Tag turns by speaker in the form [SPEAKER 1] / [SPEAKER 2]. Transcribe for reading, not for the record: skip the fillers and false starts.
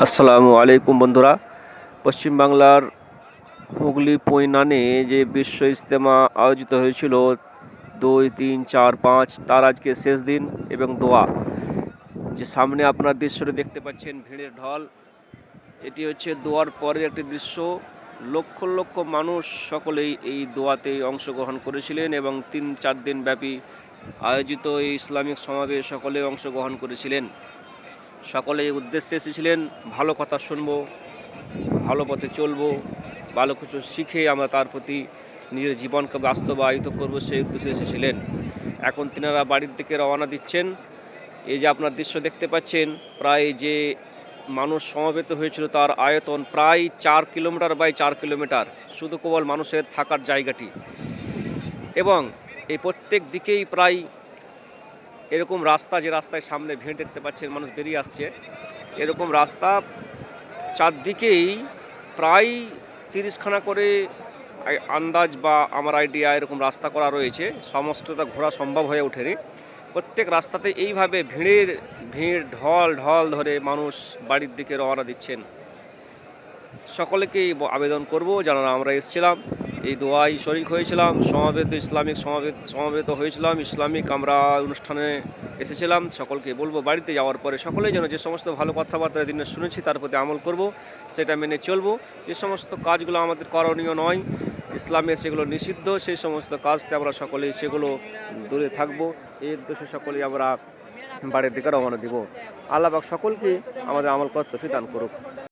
[SPEAKER 1] আসসালামু আলাইকুম বন্ধুরা। পশ্চিম বাংলার হুগলি পৈনানে যে বিশ্ব ইজতেমা আয়োজিত হয়েছিল 2, 3, 4, 5 তার আজকে শেষ দিন এবং দোয়া। যে সামনে আপনার দৃশ্যটি দেখতে পাচ্ছেন, ভিড়ের ঢল। এটি হচ্ছে দোয়ার পরের একটি দৃশ্য। লক্ষ লক্ষ মানুষ সকলেই এই দোয়াতে অংশগ্রহণ করেছিলেন এবং 3-4 দিন ব্যাপী আয়োজিত এই ইসলামিক সমাবেশে সকলে অংশগ্রহণ করেছিলেন। সকলে এই উদ্দেশ্যে এসেছিলেন ভালো কথা শুনবো, ভালো পথে চলবো, ভালো কিছু শিখে আমরা তার প্রতি নিজের জীবনকে বাস্তবায়িত করবো, সেই উদ্দেশ্যে এসেছিলেন। এখন তিনারা বাড়ির দিকে রওনা দিচ্ছেন। এই যে আপনার দৃশ্য দেখতে পাচ্ছেন, প্রায় যে মানুষ সমবেত হয়েছিল তার আয়তন প্রায় 4 কিলোমিটার বাই 4 কিলোমিটার, শুধু কেবল মানুষের থাকার জায়গাটি। এবং এই প্রত্যেক দিকেই প্রায় এরকম রাস্তা, যে রাস্তায় সামনে ভিড় দেখতে পাচ্ছেন, মানুষ বেরিয়ে আসছে, এরকম রাস্তা চারদিকেই প্রায় 30খানা করে আন্দাজ বা আমার আইডিয়া এরকম রাস্তা করা রয়েছে। সমস্তটা ঘোরা সম্ভব হয়ে ওঠেনি। প্রত্যেক রাস্তাতে এইভাবে ভিড় ঢল ঢল ধরে মানুষ বাড়ির দিকে রওনা দিচ্ছেন। সকলকেই আবেদন করব, যারা আমরা এসেছিলাম এই দোয়াই শরিক হয়েছিলাম, সমবেত হয়েছিলাম, ইসলামিক আমরা অনুষ্ঠানে এসেছিলাম, সকলকে বলবো বাড়িতে যাওয়ার পরে সকলেই যেন যে সমস্ত ভালো কথাবার্তা দিনে শুনেছি তার প্রতি আমল করব, সেটা মেনে চলবো। যে সমস্ত কাজগুলো আমাদের করণীয় নয়, ইসলামে সেগুলো নিষিদ্ধ, সেই সমস্ত কাজ থেকে আমরা সকলেই সেগুলো দূরে থাকবো। এই উদ্দেশ্যে সকলেই আমরা বাড়ির দিকে রওনা দিব। আল্লাহ পাক সকলকে আমাদের আমল করতে তৌফিক দান করুক।